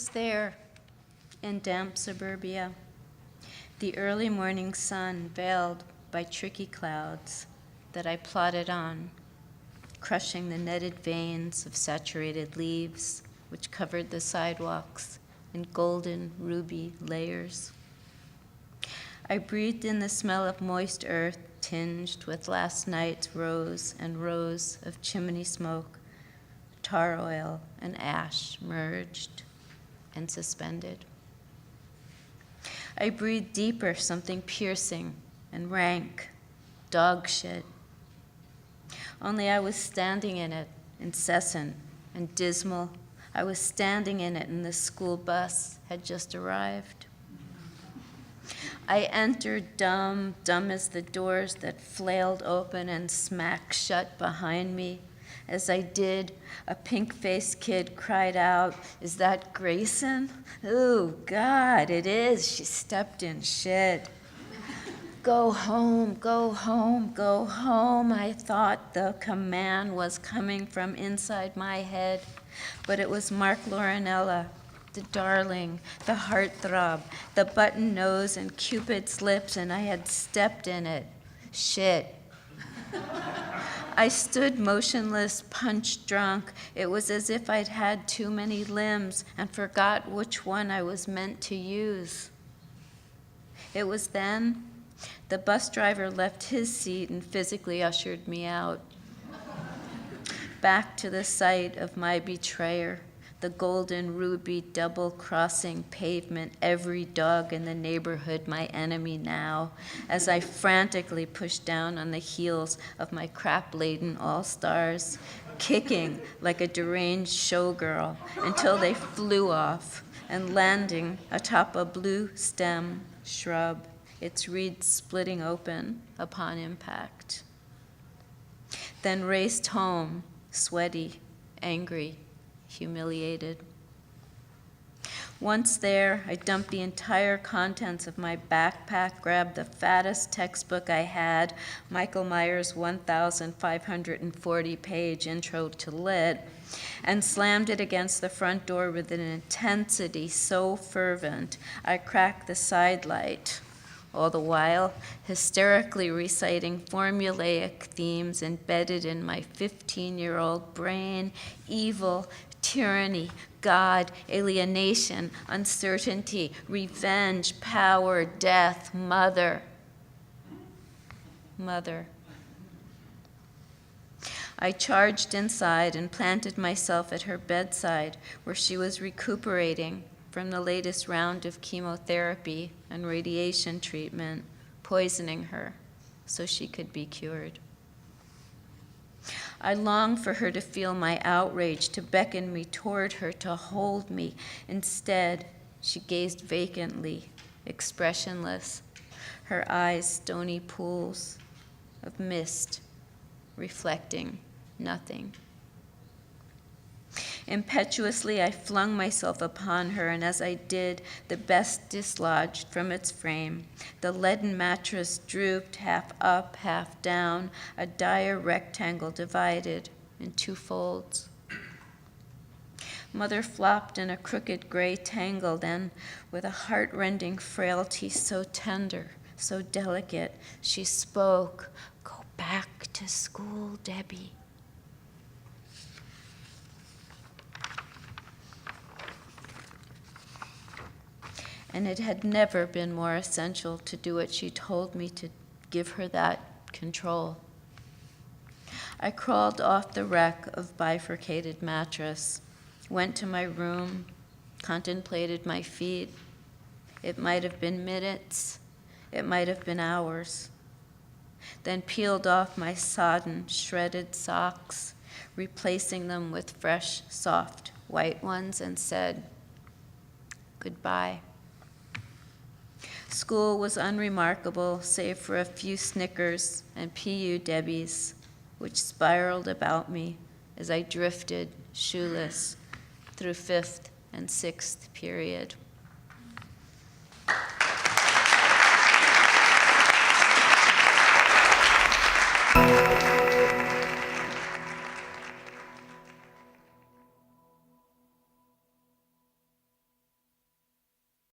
was there in damp suburbia, the early morning sun veiled by tricky clouds that I plodded on, crushing the netted veins of saturated leaves which covered the sidewalks in golden ruby layers. I breathed in the smell of moist earth tinged with last night's rows and rows of chimney smoke, tar oil and ash merged and suspended. I breathed deeper, something piercing and rank, dog shit. Only I was standing in it, incessant and dismal. I was standing in it and the school bus had just arrived. I entered dumb as the doors that flailed open and smacked shut behind me. As I did, a pink-faced kid cried out, "Is that Grayson?" "Oh, God, it is." She stepped in shit. Go home, go home, go home. I thought the command was coming from inside my head, but it was Mark Laurinella, the darling, the heartthrob, the button nose and Cupid's lips, and I had stepped in it. Shit. I stood motionless, punch-drunk. It was as if I'd had too many limbs and forgot which one I was meant to use. It was then the bus driver left his seat and physically ushered me out, back to the site of my betrayer, the golden ruby double-crossing pavement, every dog in the neighborhood my enemy now, as I frantically pushed down on the heels of my crap-laden all-stars, kicking like a deranged showgirl until they flew off and landing atop a blue stem shrub, its reeds splitting open upon impact. Then raced home, sweaty, angry, humiliated. Once there, I dumped the entire contents of my backpack, grabbed the fattest textbook I had, Michael Myers' 1,540-page Intro to Lit, and slammed it against the front door with an intensity so fervent, I cracked the side light, all the while hysterically reciting formulaic themes embedded in my 15-year-old brain: evil, tyranny, God, alienation, uncertainty, revenge, power, death, mother. Mother. I charged inside and planted myself at her bedside, where she was recuperating from the latest round of chemotherapy and radiation treatment, poisoning her so she could be cured. I longed for her to feel my outrage, to beckon me toward her, to hold me. Instead, she gazed vacantly, expressionless, her eyes stony pools of mist reflecting nothing. Impetuously, I flung myself upon her, and as I did, the best dislodged from its frame. The leaden mattress drooped, half up, half down, a dire rectangle divided in two folds. Mother flopped in a crooked gray tangle, then, with a heart-rending frailty so tender, so delicate, she spoke, "Go back to school, Debbie." And it had never been more essential to do what she told me, to give her that control. I crawled off the wreck of bifurcated mattress, went to my room, contemplated my feet. It might have been minutes, it might have been hours. Then peeled off my sodden, shredded socks, replacing them with fresh, soft, white ones, and said, "Goodbye." School was unremarkable, save for a few Snickers and PU Debbies, which spiraled about me as I drifted, shoeless, through 5th and 6th period.